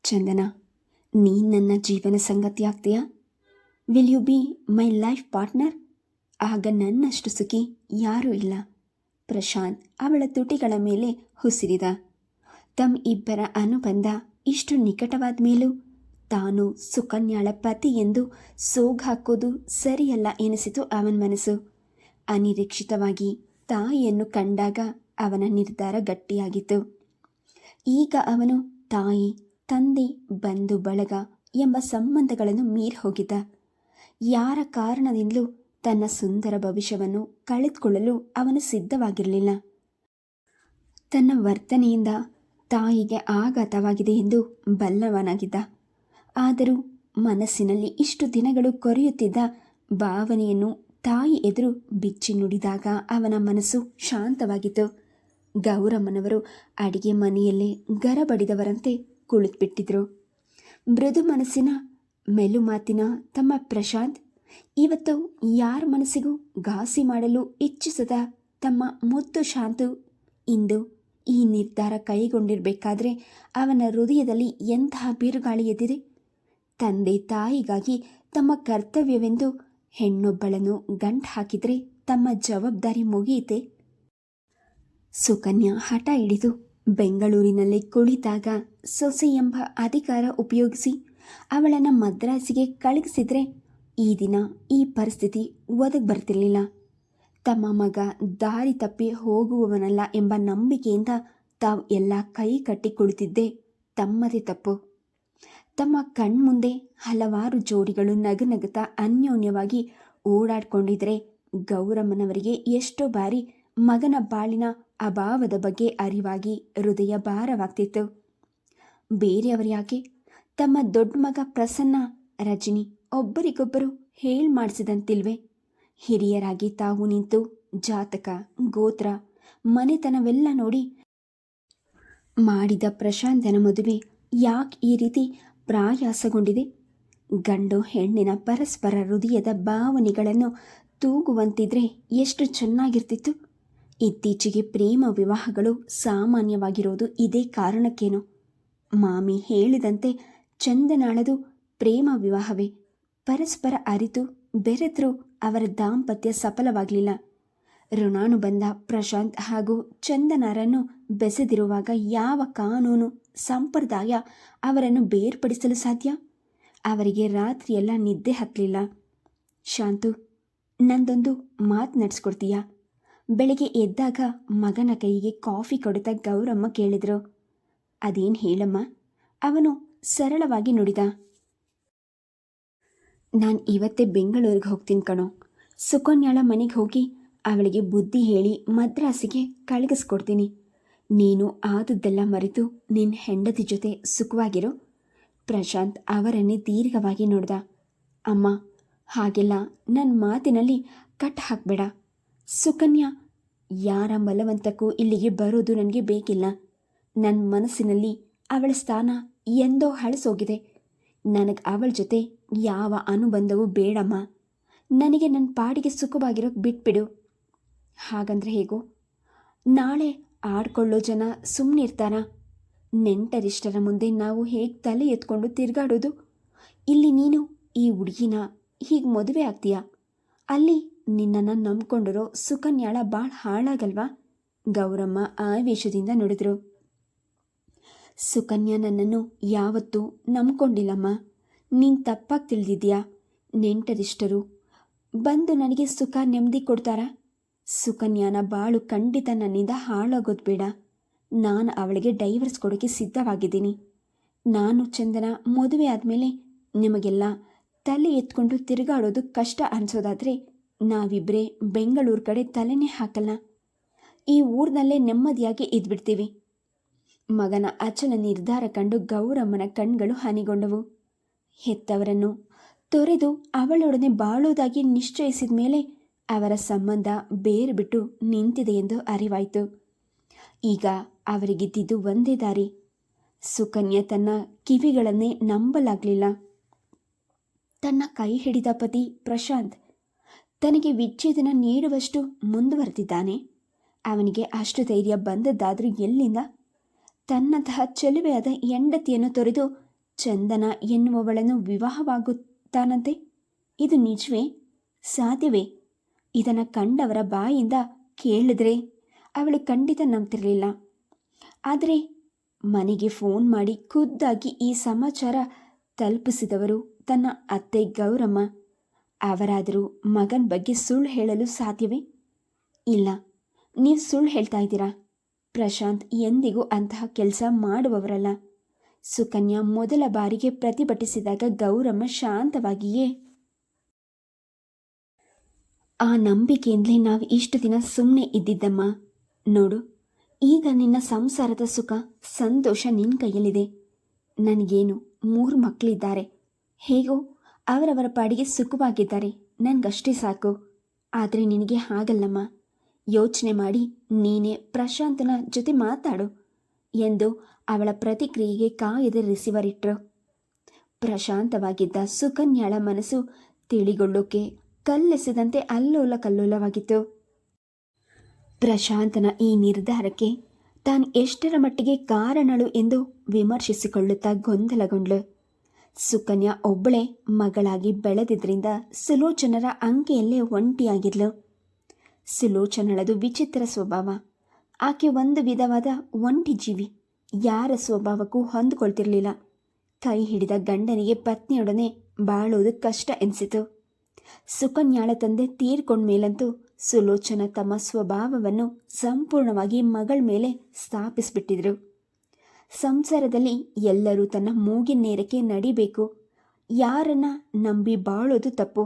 ಚಂದನ, ನೀನು ನನ್ನ ಜೀವನ ಸಂಗತಿ ಆಗ್ತೀಯಾ? Will you be my life partner? ಆಗ ನನ್ನಷ್ಟು ಸುಖಿ ಯಾರೂ ಇಲ್ಲ. ಪ್ರಶಾಂತ್ ಅವಳ ತುಟಿಗಳ ಮೇಲೆ ಹುಸಿರಿದ. ತಮ್ಮ ಇಬ್ಬರ ಅನುಬಂಧ ಇಷ್ಟು ನಿಕಟವಾದ ಮೇಲೂ ತಾನು ಸುಕನ್ಯಾಳ ಪತಿ ಎಂದು ಸೋಗಾಕೋದು ಸರಿಯಲ್ಲ ಎನಿಸಿತು ಅವನ ಮನಸ್ಸು. ಅನಿರೀಕ್ಷಿತವಾಗಿ ತಾಯಿಯನ್ನು ಕಂಡಾಗ ಅವನ ನಿರ್ಧಾರ ಗಟ್ಟಿಯಾಗಿತ್ತು. ಈಗ ಅವನು ತಾಯಿ, ತಂದೆ, ಬಂಧು ಬಳಗ ಎಂಬ ಸಂಬಂಧಗಳನ್ನು ಮೀರಿ ಹೋಗಿದ್ದ. ಯಾರ ಕಾರಣದಿಂದಲೂ ತನ್ನ ಸುಂದರ ಭವಿಷ್ಯವನ್ನು ಕಳೆದುಕೊಳ್ಳಲು ಅವನು ಸಿದ್ಧವಾಗಿರಲಿಲ್ಲ. ತನ್ನ ವರ್ತನೆಯಿಂದ ತಾಯಿಗೆ ಆಘಾತವಾಗಿದೆ ಎಂದು ಬಲ್ಲವನಾಗಿದ್ದ. ಆದರೂ ಮನಸ್ಸಿನಲ್ಲಿ ಇಷ್ಟು ದಿನಗಳು ಕೊರೆಯುತ್ತಿದ್ದ ಭಾವನೆಯನ್ನು ತಾಯಿ ಎದುರು ಬಿಚ್ಚಿ ನುಡಿದಾಗ ಅವನ ಮನಸ್ಸು ಶಾಂತವಾಗಿತ್ತು. ಗೌರಮ್ಮನವರು ಅಡಿಗೆ ಮನೆಯಲ್ಲೇ ಗರಬಡಿದವರಂತೆ ಕುಳಿತುಬಿಟ್ಟಿದ್ರು. ಮೃದು ಮನಸ್ಸಿನ ಮೆಲು ಮಾತಿನ ತಮ್ಮ ಪ್ರಶಾಂತ್ ಇವತ್ತು ಯಾರ ಮನಸ್ಸಿಗೂ ಘಾಸಿ ಮಾಡಲು ಇಚ್ಛಿಸದ ತಮ್ಮ ಮುದ್ದು ಶಾಂತು ಇಂದು ಈ ನಿರ್ಧಾರ ಕೈಗೊಂಡಿರಬೇಕಾದ್ರೆ ಅವನ ಹೃದಯದಲ್ಲಿ ಎಂತಹ ಬಿರುಗಾಳಿ ಎದ್ದಿದೆ. ತಂದೆ ತಾಯಿಗಾಗಿ ತಮ್ಮ ಕರ್ತವ್ಯವೆಂದು ಹೆಣ್ಣೊಬ್ಬಳನ್ನು ಗಂಟು ಹಾಕಿದರೆ ತಮ್ಮ ಜವಾಬ್ದಾರಿ ಮುಗಿಯಿತೆ. ಸುಕನ್ಯಾ ಹಠ ಹಿಡಿದು ಬೆಂಗಳೂರಿನಲ್ಲಿ ಕುಳಿತಾಗ ಸೊಸೆ ಎಂಬ ಅಧಿಕಾರ ಉಪಯೋಗಿಸಿ ಅವಳನ್ನು ಮದ್ರಾಸಿಗೆ ಕಳುಹಿಸಿದ್ರೆ ಈ ದಿನ ಈ ಪರಿಸ್ಥಿತಿ ಒದಗಿ ಬರ್ತಿರಲಿಲ್ಲ. ತಮ್ಮ ಮಗ ದಾರಿ ತಪ್ಪಿ ಹೋಗುವವನಲ್ಲ ಎಂಬ ನಂಬಿಕೆಯಿಂದ ತಾವು ಎಲ್ಲ ಕೈ ಕಟ್ಟಿ ಕುಳಿತಿದ್ದೇ ತಮ್ಮದೇ ತಪ್ಪು. ತಮ್ಮ ಕಣ್ಮುಂದೆ ಹಲವಾರು ಜೋಡಿಗಳು ನಗುನಗುತ್ತಾ ಅನ್ಯೋನ್ಯವಾಗಿ ಓಡಾಡ್ಕೊಂಡಿದ್ರೆ ಗೌರಮ್ಮನವರಿಗೆ ಎಷ್ಟೋ ಬಾರಿ ಮಗನ ಬಾಳಿನ ಅಭಾವದ ಬಗ್ಗೆ ಅರಿವಾಗಿ ಹೃದಯ ಭಾರವಾಗ್ತಿತ್ತು. ಬೇರೆಯವರು ಯಾಕೆ, ತಮ್ಮ ದೊಡ್ಡ ಮಗ ಪ್ರಸನ್ನ, ರಜನಿ ಒಬ್ಬರಿಗೊಬ್ಬರು ಹೇಳಿ ಮಾಡಿಸಿದಂತಿಲ್ವೇ? ಹಿರಿಯರಾಗಿ ತಾವು ನಿಂತು ಜಾತಕ, ಗೋತ್ರ, ಮನೆತನವೆಲ್ಲ ನೋಡಿ ಮಾಡಿದ ಪ್ರಶಾಂತನ ಮದುವೆ ಯಾಕೆ ಈ ರೀತಿ ಪ್ರಯಾಸಗೊಂಡಿದೆ? ಗಂಡು ಹೆಣ್ಣಿನ ಪರಸ್ಪರ ಹೃದಯದ ಭಾವನೆಗಳನ್ನು ತೂಗುವಂತಿದ್ರೆ ಎಷ್ಟು ಚೆನ್ನಾಗಿರ್ತಿತ್ತು. ಇತ್ತೀಚೆಗೆ ಪ್ರೇಮ ವಿವಾಹಗಳು ಸಾಮಾನ್ಯವಾಗಿರೋದು ಇದೇ ಕಾರಣಕ್ಕೇನೋ. ಮಾಮಿ ಹೇಳಿದಂತೆ ಚಂದನಾಳದು ಪ್ರೇಮ ವಿವಾಹವೇ. ಪರಸ್ಪರ ಅರಿತು ಬೆರೆತರೂ ಅವರ ದಾಂಪತ್ಯ ಸಫಲವಾಗಲಿಲ್ಲ. ಋಣಾನುಬಂಧ ಪ್ರಶಾಂತ್ ಹಾಗೂ ಚಂದನರನ್ನು ಬೆಸೆದಿರುವಾಗ ಯಾವ ಕಾನೂನು ಸಂಪ್ರದಾಯ ಅವರನ್ನು ಬೇರ್ಪಡಿಸಲು ಸಾಧ್ಯ? ಅವರಿಗೆ ರಾತ್ರಿಯೆಲ್ಲ ನಿದ್ದೆ ಹತ್ತಲಿಲ್ಲ. ಶಾಂತು, ನಂದೊಂದು ಮಾತು ನಡೆಸ್ಕೊಡ್ತೀಯಾ? ಬೆಳಗ್ಗೆ ಎದ್ದಾಗ ಮಗನ ಕೈಗೆ ಕಾಫಿ ಕೊಡುತ್ತಾ ಗೌರಮ್ಮ ಕೇಳಿದರು. ಅದೇನು ಹೇಳಮ್ಮ? ಅವನು ಸರಳವಾಗಿ ನುಡಿದ. ನಾನು ಇವತ್ತೇ ಬೆಂಗಳೂರಿಗೆ ಹೋಗ್ತೀನಿ ಕಣೋ. ಸುಕನ್ಯಾಳ ಮನೆಗೆ ಹೋಗಿ ಅವಳಿಗೆ ಬುದ್ಧಿ ಹೇಳಿ ಮದ್ರಾಸಿಗೆ ಕಳುಹಿಸ್ಕೊಡ್ತೀನಿ. ನೀನು ಆದದ್ದೆಲ್ಲ ಮರೆತು ನಿನ್ನ ಹೆಂಡತಿ ಜೊತೆ ಸುಖವಾಗಿರೋ. ಪ್ರಶಾಂತ್ ಅವರನ್ನೇ ದೀರ್ಘವಾಗಿ ನೋಡ್ದ. ಅಮ್ಮ, ಹಾಗೆಲ್ಲ ನನ್ನ ಮಾತಿನಲ್ಲಿ ಕಟ್ ಹಾಕಬೇಡ. ಸುಕನ್ಯಾ ಯಾರ ಬಲವಂತಕ್ಕೂ ಇಲ್ಲಿಗೆ ಬರೋದು ನನಗೆ ಬೇಕಿಲ್ಲ. ನನ್ನ ಮನಸ್ಸಿನಲ್ಲಿ ಅವಳ ಸ್ಥಾನ ಎಂದೋ ಹಳಸೋಗಿದೆ. ನನಗೆ ಅವಳ ಜೊತೆ ಯಾವ ಅನುಬಂಧವೂ ಬೇಡಮ್ಮ. ನನಗೆ ನನ್ನ ಪಾಡಿಗೆ ಸುಖವಾಗಿರೋಕೆ ಬಿಟ್ಬಿಡು. ಹಾಗಂದ್ರೆ ಹೇಗೋ? ನಾಳೆ ಆಡ್ಕೊಳ್ಳೋ ಜನ ಸುಮ್ಮನೆ ಇರ್ತಾರಾ? ನೆಂಟರಿಷ್ಟರ ಮುಂದೆ ನಾವು ಹೇಗೆ ತಲೆ ಎತ್ಕೊಂಡು ತಿರುಗಾಡೋದು? ಇಲ್ಲಿ ನೀನು ಈ ಹುಡುಗಿನ ಹೀಗೆ ಮದುವೆ ಆಗ್ತೀಯಾ? ಅಲ್ಲಿ ನಿನ್ನನ್ನು ನಂಬ್ಕೊಂಡಿರೋ ಸುಕನ್ಯಾಳ ಭಾಳ ಹಾಳಾಗಲ್ವಾ? ಗೌರಮ್ಮ ಆವೇಶದಿಂದ ನುಡಿದ್ರು. ಸುಕನ್ಯಾ ನನ್ನನ್ನು ಯಾವತ್ತೂ ನಂಬ್ಕೊಂಡಿಲ್ಲಮ್ಮ. ನೀನು ತಪ್ಪಾಗಿ ತಿಳಿದಿದ್ಯಾ. ನೆಂಟರಿಷ್ಟರು ಬಂದು ನನಗೆ ಸುಖ ನೆಮ್ಮದಿ ಕೊಡ್ತಾರಾ? ಸುಕನ್ಯಾನ ಬಾಳು ಖಂಡಿತ ನನ್ನಿಂದ ಹಾಳಾಗೋದು ಬೇಡ. ನಾನು ಅವಳಿಗೆ ಡೈವರ್ಸ್ ಕೊಡೋಕ್ಕೆ ಸಿದ್ಧವಾಗಿದ್ದೀನಿ. ನಾನು ಚಂದನ ಮದುವೆ ಆದಮೇಲೆ ನಿಮಗೆಲ್ಲ ತಲೆ ಎತ್ಕೊಂಡು ತಿರುಗಾಡೋದು ಕಷ್ಟ ಅನಿಸೋದಾದರೆ ನಾವಿಬ್ಬರೇ ಬೆಂಗಳೂರು ಕಡೆ ತಲೆನೇ ಹಾಕಲ್ಲ. ಈ ಊರಿನಲ್ಲೇ ನೆಮ್ಮದಿಯಾಗಿ ಇದ್ಬಿಡ್ತೀವಿ. ಮಗನ ಅಚಲ ನಿರ್ಧಾರ ಕಂಡು ಗೌರಮ್ಮನ ಕಣ್ಗಳು ಹನಿಗೊಂಡವು. ಹೆತ್ತವರನ್ನು ತೊರೆದು ಅವಳೊಡನೆ ಬಾಳೋದಾಗಿ ನಿಶ್ಚಯಿಸಿದ ಮೇಲೆ ಅವರ ಸಂಬಂಧ ಬೇರು ಬಿಟ್ಟು ನಿಂತಿದೆ ಎಂದು ಅರಿವಾಯಿತು. ಈಗ ಅವರಿಗಿದ್ದಿದ್ದು ಒಂದೇ ದಾರಿ. ಸುಕನ್ಯಾ ತನ್ನ ಕಿವಿಗಳನ್ನೇ ನಂಬಲಾಗಲಿಲ್ಲ. ತನ್ನ ಕೈ ಹಿಡಿದ ಪತಿ ಪ್ರಶಾಂತ್ ತನಗೆ ವಿಚ್ಛೇದನ ನೀಡುವಷ್ಟು ಮುಂದುವರೆದಿದ್ದಾನೆ. ಅವನಿಗೆ ಅಷ್ಟು ಧೈರ್ಯ ಬಂದದ್ದಾದರೂ ಎಲ್ಲಿಂದ? ತನ್ನಂತಹ ಚೆಲುವೆಯಾದ ಹೆಂಡತಿಯನ್ನು ತೊರೆದು ಚಂದನ ಎನ್ನುವವಳನ್ನು ವಿವಾಹವಾಗುತ್ತಾನಂತೆ. ಇದು ನಿಜವೇ? ಸಾಧ್ಯವೇ? ಇದನ್ನು ಕಂಡವರ ಬಾಯಿಂದ ಕೇಳಿದ್ರೆ ಅವಳು ಖಂಡಿತ ನಂಬ್ತಿರಲಿಲ್ಲ. ಆದರೆ ಮನೆಗೆ ಫೋನ್ ಮಾಡಿ ಖುದ್ದಾಗಿ ಈ ಸಮಾಚಾರ ತಲುಪಿಸಿದವರು ತನ್ನ ಅತ್ತೆ ಗೌರಮ್ಮ. ಅವರಾದರೂ ಮಗನ ಬಗ್ಗೆ ಸುಳ್ಳು ಹೇಳಲು ಸಾಧ್ಯವೇ? ಇಲ್ಲ, ನೀವು ಸುಳ್ಳು ಹೇಳ್ತಾ ಇದ್ದೀರಾ. ಪ್ರಶಾಂತ್ ಎಂದಿಗೂ ಅಂತಹ ಕೆಲಸ ಮಾಡುವವರಲ್ಲ. ಸುಕನ್ಯಾ ಮೊದಲ ಬಾರಿಗೆ ಪ್ರತಿಭಟಿಸಿದಾಗ ಗೌರಮ್ಮ ಶಾಂತವಾಗಿಯೇ, ಆ ನಂಬಿಕೆಯಿಂದಲೇ ನಾವು ಇಷ್ಟು ದಿನ ಸುಮ್ಮನೆ ಇದ್ದಿದ್ದಮ್ಮ. ನೋಡು, ಈಗ ನಿನ್ನ ಸಂಸಾರದ ಸುಖ ಸಂತೋಷ ನಿನ್ನ ಕೈಯಲ್ಲಿದೆ. ನನಗೇನು 3 ಮಕ್ಕಳಿದ್ದಾರೆ. ಹೇಗೋ ಅವರವರ ಪಾಡಿಗೆ ಸುಖವಾಗಿದ್ದಾರೆ. ನನಗಷ್ಟೇ ಸಾಕು. ಆದರೆ ನಿನಗೆ ಹಾಗಲ್ಲಮ್ಮ. ಯೋಚನೆ ಮಾಡಿ ನೀನೇ ಪ್ರಶಾಂತನ ಜೊತೆ ಮಾತಾಡು ಎಂದು ಅವಳ ಪ್ರತಿಕ್ರಿಯೆಗೆ ಕಾಯದೆ ರಿಸೀವರ್ ಇಟ್ಟರು. ಪ್ರಶಾಂತವಾಗಿದ್ದ ಸುಕನ್ಯಾಳ ಮನಸ್ಸು ತಿಳಿಗೊಳ್ಳೋಕೆ ಕಲ್ಲೆಸೆದಂತೆ ಅಲ್ಲೋಲ ಕಲ್ಲೋಲವಾಗಿತ್ತು. ಪ್ರಶಾಂತನ ಈ ನಿರ್ಧಾರಕ್ಕೆ ತಾನು ಎಷ್ಟರ ಮಟ್ಟಿಗೆ ಕಾರಣಳು ಎಂದು ವಿಮರ್ಶಿಸಿಕೊಳ್ಳುತ್ತಾ ಗೊಂದಲಗೊಂಡ್ಳು. ಸುಕನ್ಯಾ ಒಬ್ಬಳೇ ಮಗಳಾಗಿ ಬೆಳೆದಿದ್ದರಿಂದ ಸುಲೋಚನರ ಅಂಕೆಯಲ್ಲೇ ಒಂಟಿಯಾಗಿದ್ಲು. ಸುಲೋಚನಳದು ವಿಚಿತ್ರ ಸ್ವಭಾವ. ಆಕೆ ಒಂದು ವಿಧವಾದ ಒಂಟಿ ಜೀವಿ. ಯಾರ ಸ್ವಭಾವಕ್ಕೂ ಹೊಂದಿಕೊಳ್ತಿರಲಿಲ್ಲ. ಕೈ ಹಿಡಿದ ಗಂಡನಿಗೆ ಪತ್ನಿಯೊಡನೆ ಬಾಳೋದು ಕಷ್ಟ ಎನಿಸಿತು. ಸುಕನ್ಯಾಳ ತಂದೆ ತೀರ್ಕೊಂಡ್ಮೇಲಂತೂ ಸುಲೋಚನ ತಮ್ಮ ಸ್ವಭಾವವನ್ನು ಸಂಪೂರ್ಣವಾಗಿ ಮಗಳ ಮೇಲೆ ಸ್ಥಾಪಿಸಿಬಿಟ್ಟಿದ್ರು. ಸಂಸಾರದಲ್ಲಿ ಎಲ್ಲರೂ ತನ್ನ ಮೂಗಿನ ನೇರಕ್ಕೆ ನಡಿಬೇಕು. ಯಾರನ್ನ ನಂಬಿ ಬಾಳೋದು ತಪ್ಪು.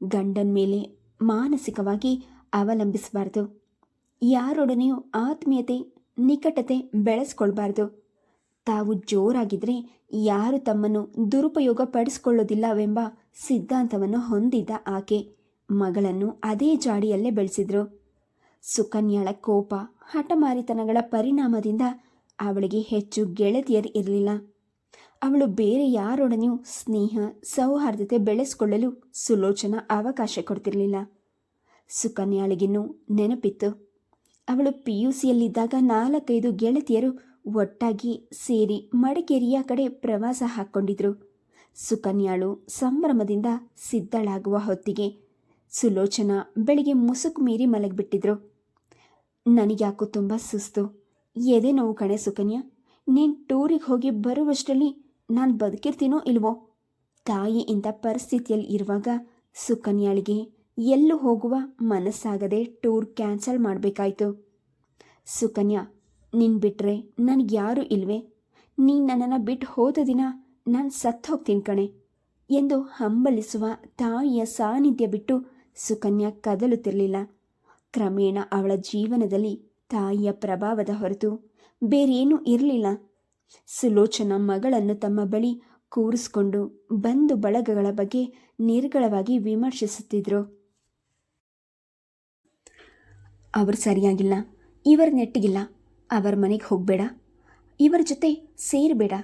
ಗಂಡನ ಮೇಲೆ ಮಾನಸಿಕವಾಗಿ ಅವಲಂಬಿಸಬಾರ್ದು. ಯಾರೊಡನೆಯೂ ಆತ್ಮೀಯತೆ ನಿಕಟತೆ ಬೆಳೆಸ್ಕೊಳ್ಬಾರ್ದು. ತಾವು ಜೋರಾಗಿದ್ದರೆ ಯಾರು ತಮ್ಮನ್ನು ದುರುಪಯೋಗ ಪಡಿಸ್ಕೊಳ್ಳೋದಿಲ್ಲವೆಂಬ ಸಿದ್ಧಾಂತವನ್ನು ಹೊಂದಿದ್ದ ಆಕೆ ಮಗಳನ್ನು ಅದೇ ಜಾಡಿಯಲ್ಲೇ ಬೆಳೆಸಿದ್ರು. ಸುಕನ್ಯಾಳ ಕೋಪ ಹಠಮಾರಿತನಗಳ ಪರಿಣಾಮದಿಂದ ಅವಳಿಗೆ ಹೆಚ್ಚು ಗೆಳತಿಯರು ಇರಲಿಲ್ಲ. ಅವಳು ಬೇರೆ ಯಾರೊಡನೆಯೂ ಸ್ನೇಹ ಸೌಹಾರ್ದತೆ ಬೆಳೆಸ್ಕೊಳ್ಳಲು ಸುಲೋಚನ ಅವಕಾಶ ಕೊಡ್ತಿರಲಿಲ್ಲ. ಸುಕನ್ಯಾಳಿಗಿನ್ನೂ ನೆನಪಿತ್ತು. ಅವಳು PUCಯಲ್ಲಿದ್ದಾಗ 4-5 ಗೆಳತಿಯರು ಒಟ್ಟಾಗಿ ಸೇರಿ ಮಡಿಕೇರಿಯ ಕಡೆ ಪ್ರವಾಸ ಹಾಕ್ಕೊಂಡಿದ್ರು. ಸುಕನ್ಯಾಳು ಸಂಭ್ರಮದಿಂದ ಸಿದ್ಧಳಾಗುವ ಹೊತ್ತಿಗೆ ಸುಲೋಚನ ಬೆಳಿಗ್ಗೆ ಮುಸುಕು ಮೀರಿ ಮಲಗಿಬಿಟ್ಟಿದ್ರು. ನನಗ್ಯಾಕೋ ತುಂಬ ಸುಸ್ತು, ಎದೆ ನೋವು ಕಣೆ ಸುಕನ್ಯಾ. ನೀನು ಟೂರಿಗೆ ಹೋಗಿ ಬರುವಷ್ಟರಲ್ಲಿ ನಾನು ಬದುಕಿರ್ತೀನೋ ಇಲ್ವೋ? ತಾಯಿ ಇಂಥ ಪರಿಸ್ಥಿತಿಯಲ್ಲಿ ಇರುವಾಗ ಸುಕನ್ಯಾಳಿಗೆ ಎಲ್ಲೂ ಹೋಗುವ ಮನಸ್ಸಾಗದೆ ಟೂರ್ ಕ್ಯಾನ್ಸಲ್ ಮಾಡಬೇಕಾಯ್ತು. ಸುಕನ್ಯಾ, ನಿನ್ನ ಬಿಟ್ಟರೆ ನನಗೆ ಯಾರೂ ಇಲ್ವೇ? ನೀನು ನನ್ನನ್ನು ಬಿಟ್ಟು ಹೋದ ದಿನ ನಾನು ಸತ್ತು ಹೋಗ್ತೀನಿ ಕಣೆ ಎಂದು ಹಂಬಲಿಸುವ ತಾಯಿಯ ಸಾನ್ನಿಧ್ಯ ಬಿಟ್ಟು ಸುಕನ್ಯಾ ಕದಲುತ್ತಿರಲಿಲ್ಲ. ಕ್ರಮೇಣ ಅವಳ ಜೀವನದಲ್ಲಿ ತಾಯಿಯ ಪ್ರಭಾವದ ಹೊರತು ಬೇರೇನೂ ಇರಲಿಲ್ಲ. ಸುಲೋಚನ ಮಗಳನ್ನು ತಮ್ಮ ಬಳಿ ಕೂರಿಸಿಕೊಂಡು ಬಂಧು ಬಳಗಗಳ ಬಗ್ಗೆ ನಿರ್ಗಳವಾಗಿ ವಿಮರ್ಶಿಸುತ್ತಿದ್ದರು. ಅವರು ಸರಿಯಾಗಿಲ್ಲ, ಇವರ ನೆಟ್ಟಿಗಿಲ್ಲ, ಅವರ ಮನೆಗೆ ಹೋಗಬೇಡ, ಇವರ ಜೊತೆ ಸೇರಬೇಡ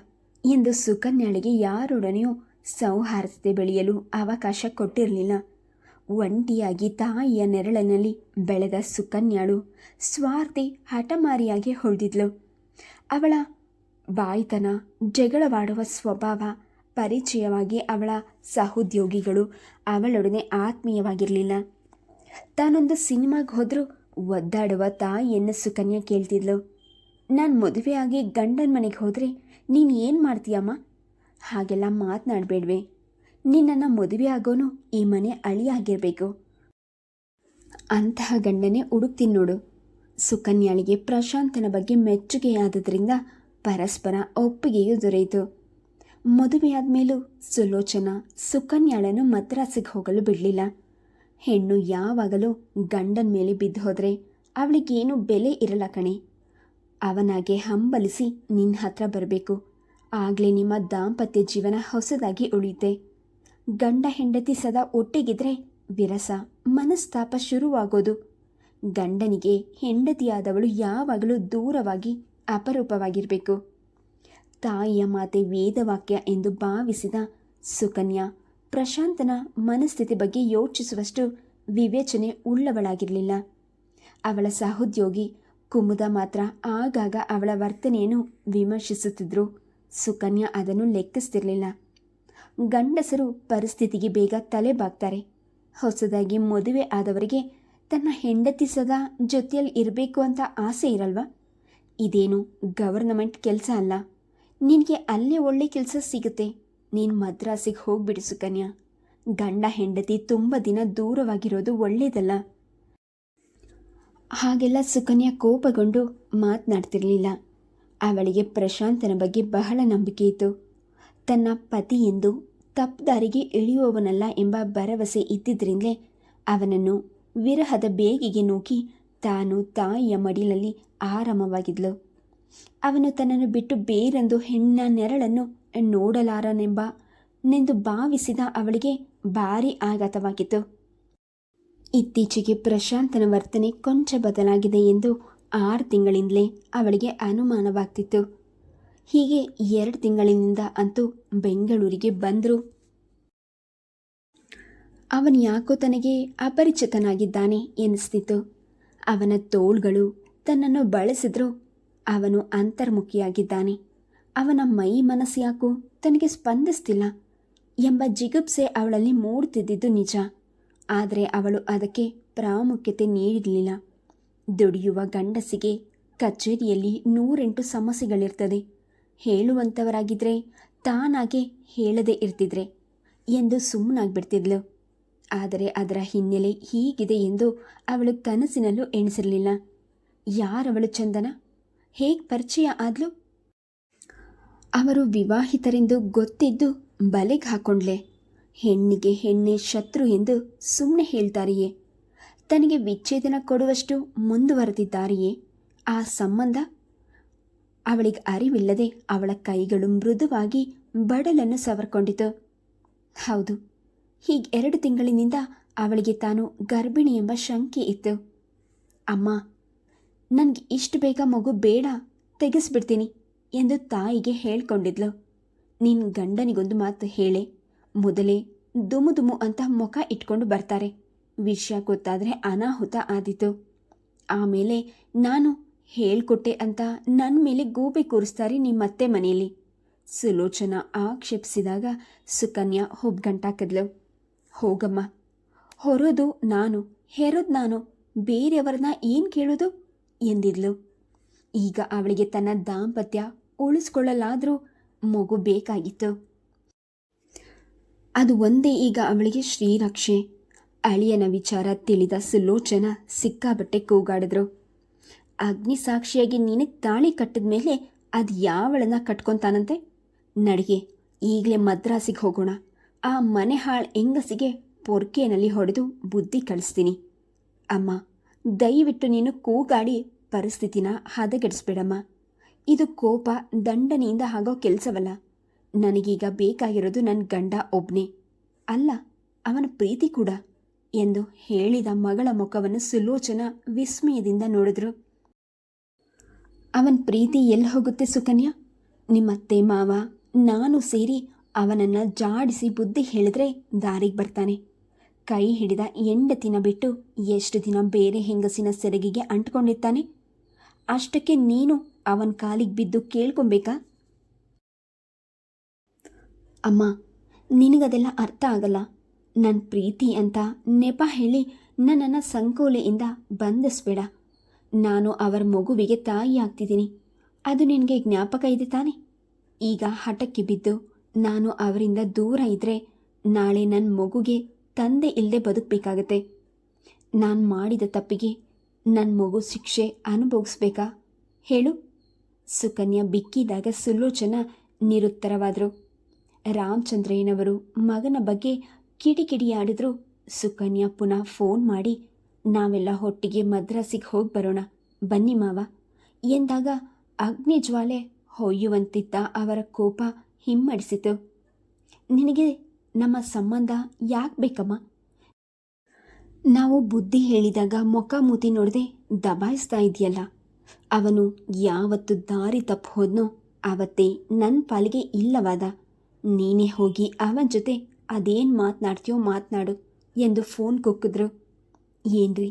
ಎಂದು ಸುಕನ್ಯಾಳಿಗೆ ಯಾರೊಡನೆಯೂ ಸೌಹಾರ್ದತೆ ಬೆಳೆಯಲು ಅವಕಾಶ ಕೊಟ್ಟಿರಲಿಲ್ಲ. ಒಂಟಿಯಾಗಿ ತಾಯಿಯ ನೆರಳಿನಲ್ಲಿ ಬೆಳೆದ ಸುಕನ್ಯಾಳು ಸ್ವಾರ್ಥಿ ಹಠಮಾರಿಯಾಗಿ ಹೊಳೆದಿದ್ಲು. ಅವಳ ಬಾಯ್ತನ ಜಗಳವಾಡುವ ಸ್ವಭಾವ ಪರಿಚಯವಾಗಿ ಅವಳ ಸಹೋದ್ಯೋಗಿಗಳು ಅವಳೊಡನೆ ಆತ್ಮೀಯವಾಗಿರಲಿಲ್ಲ. ತಾನೊಂದು ಸಿನಿಮಾಗೆ ಹೋದರೂ ಒದ್ದಾಡುವ ತಾಯಿಯನ್ನು ಸುಕನ್ಯಾ ಕೇಳ್ತಿದ್ಲು. ನಾನು ಮದುವೆಯಾಗಿ ಗಂಡನ ಮನೆಗೆ ಹೋದರೆ ನೀನು ಏನು ಮಾಡ್ತೀಯಮ್ಮ? ಹಾಗೆಲ್ಲ ಮಾತನಾಡಬೇಡ್ವೆ. ನಿನ್ನನ್ನು ಮದುವೆ ಆಗೋನು ಈ ಮನೆ ಅಳಿಯಾಗಿರಬೇಕು. ಅಂತಹ ಗಂಡನೇ ಹುಡುಕ್ತೀನಿ ನೋಡು. ಸುಕನ್ಯಾಳಿಗೆ ಪ್ರಶಾಂತನ ಬಗ್ಗೆ ಮೆಚ್ಚುಗೆಯಾದದ್ರಿಂದ ಪರಸ್ಪರ ಒಪ್ಪಿಗೆಯೂ ದೊರೆಯಿತು. ಮದುವೆಯಾದ ಮೇಲೂ ಸುಲೋಚನ ಸುಕನ್ಯಾಳನ್ನು ಮದ್ರಾಸಿಗೆ ಹೋಗಲು ಬಿಡಲಿಲ್ಲ. ಹೆಣ್ಣು ಯಾವಾಗಲೂ ಗಂಡನ ಮೇಲೆ ಬಿದ್ದು ಹೋದರೆ ಅವಳಿಗೇನು ಬೆಲೆ ಇರಲ್ಲ ಕಣೆ. ಅವನಾಗೆ ಹಂಬಲಿಸಿ ನಿನ್ನ ಹತ್ರ ಬರಬೇಕು. ಆಗಲೇ ನಿಮ್ಮ ದಾಂಪತ್ಯ ಜೀವನ ಹೊಸದಾಗಿ ಉಳಿಯುತ್ತೆ. ಗಂಡ ಹೆಂಡತಿ ಸದಾ ಒಟ್ಟಿಗಿದ್ರೆ ವಿರಸ ಮನಸ್ತಾಪ ಶುರುವಾಗೋದು. ಗಂಡನಿಗೆ ಹೆಂಡತಿಯಾದವಳು ಯಾವಾಗಲೂ ದೂರವಾಗಿ ಅಪರೂಪವಾಗಿರಬೇಕು. ತಾಯಿಯ ಮಾತೆ ವೇದವಾಕ್ಯ ಎಂದು ಭಾವಿಸಿದ ಸುಕನ್ಯಾ ಪ್ರಶಾಂತನ ಮನಸ್ಥಿತಿ ಬಗ್ಗೆ ಯೋಚಿಸುವಷ್ಟು ವಿವೇಚನೆ ಉಳ್ಳವಳಾಗಿರಲಿಲ್ಲ. ಅವಳ ಸಹೋದ್ಯೋಗಿ ಕುಮುದ ಮಾತ್ರ ಆಗಾಗ ಅವಳ ವರ್ತನೆಯನ್ನು ವಿಮರ್ಶಿಸುತ್ತಿದ್ದರು. ಸುಕನ್ಯಾ ಅದನ್ನು ಲೆಕ್ಕಿಸ್ತಿರ್ಲಿಲ್ಲ. ಗಂಡಸರು ಪರಿಸ್ಥಿತಿಗೆ ಬೇಗ ತಲೆ ಬಾಗ್ತಾರೆ. ಹೊಸದಾಗಿ ಮದುವೆ ಆದವರಿಗೆ ತನ್ನ ಹೆಂಡತಿ ಸದಾ ಜೊತೆಯಲ್ಲಿ ಇರಬೇಕು ಅಂತ ಆಸೆ ಇರಲ್ವಾ? ಇದೇನು ಗವರ್ನಮೆಂಟ್ ಕೆಲಸ ಅಲ್ಲ. ನಿನಗೆ ಅಲ್ಲೇ ಒಳ್ಳೆ ಕೆಲಸ ಸಿಗುತ್ತೆ. ನೀನು ಮದ್ರಾಸಿಗೆ ಹೋಗ್ಬಿಡು ಸುಕನ್ಯಾ. ಗಂಡ ಹೆಂಡತಿ ತುಂಬ ದಿನ ದೂರವಾಗಿರೋದು ಒಳ್ಳೆಯದಲ್ಲ. ಹಾಗೆಲ್ಲ ಸುಕನ್ಯಾ ಕೋಪಗೊಂಡು ಮಾತನಾಡ್ತಿರಲಿಲ್ಲ. ಅವಳಿಗೆ ಪ್ರಶಾಂತನ ಬಗ್ಗೆ ಬಹಳ ನಂಬಿಕೆ ಇತ್ತು. ತನ್ನ ಪತಿ ಎಂದು ತಪ್ಪುದಾರಿಗೆ ಇಳಿಯುವವನಲ್ಲ ಎಂಬ ಭರವಸೆ ಇದ್ದಿದ್ದರಿಂದಲೇ ಅವನನ್ನು ವಿರಹದ ಬೇಗಿಗೆ ನೂಕಿ ತಾನು ತಾಯಿಯ ಮಡಿಲಲ್ಲಿ ಆರಾಮವಾಗಿದ್ಲು. ಅವನು ತನ್ನನ್ನು ಬಿಟ್ಟು ಬೇರೊಂದು ಹೆಣ್ಣಿನ ನೆರಳನ್ನು ನೋಡಲಾರನೆಂದು ಭಾವಿಸಿದ ಅವಳಿಗೆ ಭಾರಿ ಆಘಾತವಾಗಿತ್ತು. ಇತ್ತೀಚೆಗೆ ಪ್ರಶಾಂತನ ವರ್ತನೆ ಕೊಂಚ ಬದಲಾಗಿದೆ ಎಂದು 6 ತಿಂಗಳಿಂದಲೇ ಅವಳಿಗೆ ಅನುಮಾನವಾಗ್ತಿತ್ತು. ಹೀಗೆ 2 ತಿಂಗಳಿನಿಂದ ಅಂತೂ ಬೆಂಗಳೂರಿಗೆ ಬಂದರು. ಅವನು ಯಾಕೋ ತನಗೆ ಅಪರಿಚಿತನಾಗಿದ್ದಾನೆ ಎನಿಸ್ತಿತ್ತು. ಅವನ ತೋಳ್ಗಳು ತನ್ನನ್ನು ಬಳಸಿದ್ರೂ ಅವನು ಅಂತರ್ಮುಖಿಯಾಗಿದ್ದಾನೆ. ಅವನ ಮೈ ಮನಸ್ಸು ಯಾಕೋ ತನಗೆ ಸ್ಪಂದಿಸ್ತಿಲ್ಲ ಎಂಬ ಜಿಗುಪ್ಸೆ ಅವಳಲ್ಲಿ ಮೂಡ್ತಿದ್ದಿದ್ದು ನಿಜ. ಆದರೆ ಅವಳು ಅದಕ್ಕೆ ಪ್ರಾಮುಖ್ಯತೆ ನೀಡಿರಲಿಲ್ಲ. ದುಡಿಯುವ ಗಂಡಸಿಗೆ ಕಚೇರಿಯಲ್ಲಿ 108 ಸಮಸ್ಯೆಗಳಿರ್ತದೆ. ಹೇಳುವಂಥವರಾಗಿದ್ದರೆ ತಾನಾಗೆ ಹೇಳದೇ ಇರ್ತಿದ್ರೆ ಎಂದು ಸುಮ್ಮನಾಗ್ಬಿಡ್ತಿದ್ಲು. ಆದರೆ ಅದರ ಹಿನ್ನೆಲೆ ಹೀಗಿದೆ ಎಂದು ಅವಳು ಕನಸಿನಲ್ಲೂ ಎಣಿಸಿರಲಿಲ್ಲ. ಯಾರವಳು ಚಂದನ? ಹೇಗೆ ಪರಿಚಯ ಆದ್ಲು? ಅವರು ವಿವಾಹಿತರೆಂದು ಗೊತ್ತಿದ್ದು ಬಲೆಗೆ ಹಾಕೊಂಡ್ಲೆ. ಹೆಣ್ಣಿಗೆ ಹೆಣ್ಣೆ ಶತ್ರು ಎಂದು ಸುಮ್ಮನೆ ಹೇಳ್ತಾರೆಯೇ? ತನಗೆ ವಿಚ್ಛೇದನ ಕೊಡುವಷ್ಟು ಮುಂದುವರೆದಿದ್ದಾರೆಯೇ ಆ ಸಂಬಂಧ? ಅವಳಿಗೆ ಅರಿವಿಲ್ಲದೆ ಅವಳ ಕೈಗಳು ಮೃದುವಾಗಿ ಬಡಲನ್ನು ಸವರ್ಕೊಂಡಿತು. ಹೌದು, ಹೀಗೆ 2 ತಿಂಗಳಿನಿಂದ ಅವಳಿಗೆ ತಾನು ಗರ್ಭಿಣಿ ಎಂಬ ಶಂಕೆ ಇತ್ತು. ಅಮ್ಮ, ನನಗೆ ಇಷ್ಟು ಬೇಗ ಮಗು ಬೇಡ, ತೆಗೆಸ್ಬಿಡ್ತೀನಿ ಎಂದು ತಾಯಿಗೆ ಹೇಳ್ಕೊಂಡಿದ್ಲು. ನಿನ್ನ ಗಂಡನಿಗೊಂದು ಮಾತು ಹೇಳೆ. ಮೊದಲೇ ದುಮು ಅಂತ ಮುಖ ಇಟ್ಕೊಂಡು ಬರ್ತಾರೆ. ವಿಷಯ ಗೊತ್ತಾದರೆ ಅನಾಹುತ ಆದೀತು. ಆಮೇಲೆ ನಾನು ಹೇಳ್ಕೊಟ್ಟೆ ಅಂತ ನನ್ನ ಮೇಲೆ ಗೂಬೆ ಕೂರಿಸ್ತಾರೆ ನಿಮ್ಮತ್ತೆ ಮನೆಯಲ್ಲಿ. ಸುಲೋಚನಾ ಆಕ್ಷೇಪಿಸಿದಾಗ ಸುಕನ್ಯಾ ಹುಬ್ಗಂಟಾಕಿದ್ಲು. ಹೋಗಮ್ಮ, ಹೊರೋದು ನಾನು, ಹೆರೋದು ನಾನು, ಬೇರೆಯವರನ್ನ ಏನು ಕೇಳೋದು ಎಂದಿದ್ಲು. ಈಗ ಅವಳಿಗೆ ತನ್ನ ದಾಂಪತ್ಯ ಉಳಿಸ್ಕೊಳ್ಳಲಾದರೂ ಮಗು ಬೇಕಾಗಿತ್ತು. ಅದು ಒಂದೇ ಈಗ ಅವಳಿಗೆ ಶ್ರೀರಕ್ಷೆ. ಅಳಿಯನ ವಿಚಾರ ತಿಳಿದ ಸುಲೋಚನಾ ಸಿಕ್ಕಾಬಟ್ಟೆ ಕೂಗಾಡಿದ್ರು. ಅಗ್ನಿ ಸಾಕ್ಷಿಯಾಗಿ ನಿನಗೆ ತಾಳಿ ಕಟ್ಟಿದ ಮೇಲೆ ಅದು ಯಾವಳನ್ನ ಕಟ್ಕೊತಾನಂತೆ? ನಡಿಗೆ, ಈಗಲೇ ಮದ್ರಾಸಿಗೆ ಹೋಗೋಣ. ಆ ಮನೆ ಹಾಳು ಹೆಂಗಸಿಗೆ ಪೊರ್ಕೆನಲ್ಲಿ ಹೊಡೆದು ಬುದ್ಧಿ ಕಳಿಸ್ತೀನಿ. ಅಮ್ಮ, ದಯವಿಟ್ಟು ನೀನು ಕೂಗಾಡಿ ಪರಿಸ್ಥಿತಿನ ಹದಗೆಡಿಸ್ಬೇಡಮ್ಮ. ಇದು ಕೋಪ ದಂಡನೆಯಿಂದ ಆಗೋ ಕೆಲಸವಲ್ಲ. ನನಗೀಗ ಬೇಕಾಗಿರೋದು ನನ್ನ ಗಂಡ ಒಬ್ಬನೇ ಅಲ್ಲ, ಅವನ ಪ್ರೀತಿ ಕೂಡ ಎಂದು ಹೇಳಿದ ಮಗಳ ಮುಖವನ್ನು ಸುಲೋಚನಾ ವಿಸ್ಮಯದಿಂದ ನೋಡಿದ್ರು. ಅವನ ಪ್ರೀತಿ ಎಲ್ಲಿ ಹೋಗುತ್ತೆ ಸುಕನ್ಯಾ? ನಿಮ್ಮತ್ತೆ ಮಾವ ನಾನು ಸೇರಿ ಅವನನ್ನು ಜಾಡಿಸಿ ಬುದ್ಧಿ ಹೇಳಿದ್ರೆ ದಾರಿಗೆ ಬರ್ತಾನೆ. ಕೈ ಹಿಡಿದ ಹೆಂಡತಿನ ಬಿಟ್ಟು ಎಷ್ಟು ದಿನ ಬೇರೆ ಹೆಂಗಸಿನ ಸೆರಗಿಗೆ ಅಂಟ್ಕೊಂಡಿರ್ತಾನೆ? ಅಷ್ಟಕ್ಕೆ ನೀನು ಅವನ ಕಾಲಿಗೆ ಬಿದ್ದು ಕೇಳ್ಕೊಬೇಕಾ? ಅಮ್ಮ, ನಿನಗದೆಲ್ಲ ಅರ್ಥ ಆಗಲ್ಲ. ನನ್ನ ಪ್ರೀತಿ ಅಂತ ನೆಪ ಹೇಳಿ ನನ್ನನ್ನು ಸಂಕೋಲೆಯಿಂದ ಬಂಧಿಸ್ಬೇಡ. ನಾನು ಅವರ ಮಗುವಿಗೆ ತಾಯಿ ಆಗ್ತಿದ್ದೀನಿ. ಅದು ನಿನಗೆ ಜ್ಞಾಪಕ ಇದೆ ತಾನೆ? ಈಗ ಹಠಕ್ಕೆ ಬಿದ್ದು ನಾನು ಅವರಿಂದ ದೂರ ಇದ್ದರೆ ನಾಳೆ ನನ್ನ ಮಗುಗೆ ತಂದೆ ಇಲ್ಲದೆ ಬದುಕಬೇಕಾಗತ್ತೆ. ನಾನು ಮಾಡಿದ ತಪ್ಪಿಗೆ ನನ್ನ ಮಗು ಶಿಕ್ಷೆ ಅನುಭವಿಸ್ಬೇಕಾ ಹೇಳು? ಸುಕನ್ಯಾ ಬಿಕ್ಕಿದಾಗ ಸುಲೋಚನಾ ನಿರುತ್ತರವಾದರು. ರಾಮಚಂದ್ರಯ್ಯನವರು ಮಗನ ಬಗ್ಗೆ ಕಿಡಿಕಿಡಿಯಾಡಿದ್ರು. ಸುಕನ್ಯಾ ಪುನಃ ಫೋನ್ ಮಾಡಿ ನಾವೆಲ್ಲ ಒಟ್ಟಿಗೆ ಮದ್ರಾಸಿಗೆ ಹೋಗಿ ಬರೋಣ ಬನ್ನಿ ಮಾವ ಎಂದಾಗ ಅಗ್ನಿ ಜ್ವಾಲೆ ಹೊಯ್ಯುವಂತಿದ್ದ ಅವರ ಕೋಪ ಹಿಮ್ಮಡಿಸಿತು. ನಿನಗೆ ನಮ್ಮ ಸಂಬಂಧ ಯಾಕೆ ಬೇಕಮ್ಮ? ನಾವು ಬುದ್ಧಿ ಹೇಳಿದಾಗ ಮುಖ ಮೂತಿ ನೋಡದೆ ದಬಾಯಿಸ್ತಾ ಇದೆಯಲ್ಲ. ಅವನು ಯಾವತ್ತು ದಾರಿ ತಪ್ಪು ಹೋದ್ನೋ ಆವತ್ತೇ ನನ್ನ ಪಾಲಿಗೆ ಇಲ್ಲವಾದ. ನೀನೇ ಹೋಗಿ ಅವನ ಜೊತೆ ಅದೇನು ಮಾತನಾಡ್ತೀಯೋ ಮಾತನಾಡು ಎಂದು ಫೋನ್ ಕುಕ್ಕಿದ್ರು. ಏನ್ರಿ,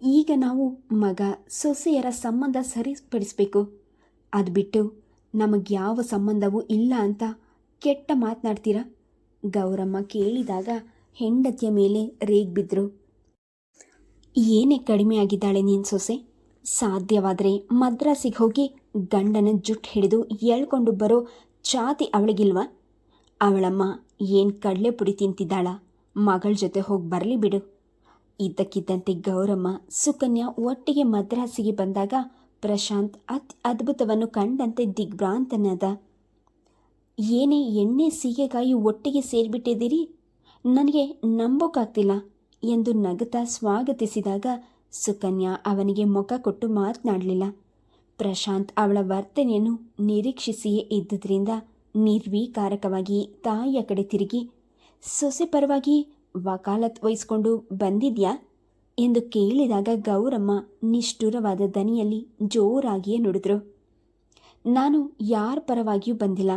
ಈಗ ನಾವು ಮಗ ಸೊಸೆಯರ ಸಂಬಂಧ ಸರಿಪಡಿಸ್ಬೇಕು. ಅದು ಬಿಟ್ಟು ನಮಗ್ಯಾವ ಸಂಬಂಧವೂ ಇಲ್ಲ ಅಂತ ಕೆಟ್ಟ ಮಾತನಾಡ್ತೀರಾ? ಗೌರಮ್ಮ ಕೇಳಿದಾಗ ಹೆಂಡತಿಯ ಮೇಲೆ ರೇಗ್ಬಿದ್ರು. ಏನೇ ಕಡಿಮೆ ಆಗಿದ್ದಾಳೆ ನಿನ್ನ ಸೊಸೆ? ಸಾಧ್ಯವಾದರೆ ಮದ್ರಾಸಿಗೆ ಹೋಗಿ ಗಂಡನ ಜುಟ್ಟು ಹಿಡಿದು ಎಳ್ಕೊಂಡು ಬರೋ ಛಾತಿ ಅವಳಿಗಿಲ್ವಾ? ಅವಳಮ್ಮ ಏನು ಕಡಲೆ ಪುಡಿ ತಿಂತಿದ್ದಾಳ? ಮಗಳ ಜೊತೆ ಹೋಗಿ ಬರಲಿ ಬಿಡು. ಇದ್ದಕ್ಕಿದ್ದಂತೆ ಗೌರಮ್ಮ ಸುಕನ್ಯಾ ಒಟ್ಟಿಗೆ ಮದ್ರಾಸಿಗೆ ಬಂದಾಗ ಪ್ರಶಾಂತ್ ಅದ್ಭುತವನ್ನು ಕಂಡಂತೆ ದಿಗ್ಭ್ರಾಂತನಾದ. ಏನೇ ಎಣ್ಣೆ ಸೀಗೆಕಾಯಿ ಒಟ್ಟಿಗೆ ಸೇರಿಬಿಟ್ಟಿದ್ದೀರಿ? ನನಗೆ ನಂಬೋಕ್ಕಾಗ್ತಿಲ್ಲ ಎಂದು ನಗುತ್ತಾ ಸ್ವಾಗತಿಸಿದಾಗ ಸುಕನ್ಯಾ ಅವನಿಗೆ ಮುಖ ಕೊಟ್ಟು ಮಾತನಾಡಲಿಲ್ಲ. ಪ್ರಶಾಂತ್ ಅವಳ ವರ್ತನೆಯನ್ನು ನಿರೀಕ್ಷಿಸಿಯೇ ಇದ್ದುದರಿಂದ ನಿರ್ವಿಕಾರಕವಾಗಿ ತಾಯಿಯ ಕಡೆ ತಿರುಗಿ, ಸೊಸೆ ಪರವಾಗಿ ವಕಾಲತ್ ವಹಿಸ್ಕೊಂಡು ಬಂದಿದ್ಯಾ ಎಂದು ಕೇಳಿದಾಗ ಗೌರಮ್ಮ ನಿಷ್ಠುರವಾದ ದನಿಯಲ್ಲಿ ಜೋರಾಗಿಯೇ ನುಡಿದ್ರು. ನಾನು ಯಾರ ಪರವಾಗಿಯೂ ಬಂದಿಲ್ಲ.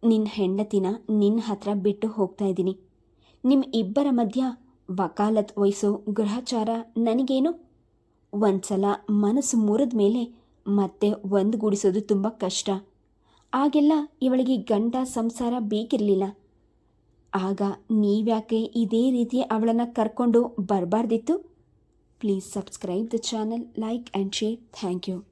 ನಿನ್ನ ಹೆಂಡತಿನ ನಿನ್ನ ಹತ್ರ ಬಿಟ್ಟು ಹೋಗ್ತಾ ಇದ್ದೀನಿ. ನಿಮ್ಮ ಇಬ್ಬರ ಮಧ್ಯ ವಕಾಲತ್ ವಹಿಸೋ ಗ್ರಹಚಾರ ನನಗೇನು? ಒಂದ್ಸಲ ಮನಸ್ಸು ಮುರಿದ ಮೇಲೆ ಮತ್ತೆ ಒಂದುಗೂಡಿಸೋದು ತುಂಬ ಕಷ್ಟ. ಆಗೆಲ್ಲ ಇವಳಿಗೆ ಗಂಡ ಸಂಸಾರ ಬೇಕಿರಲಿಲ್ಲ. ಆಗ ನೀವ್ಯಾಕೆ ಇದೇ ರೀತಿ ಅವಳನ್ನು ಕರ್ಕೊಂಡು ಬರಬಾರ್ದಿತ್ತು? Please subscribe the channel, like and share. Thank you.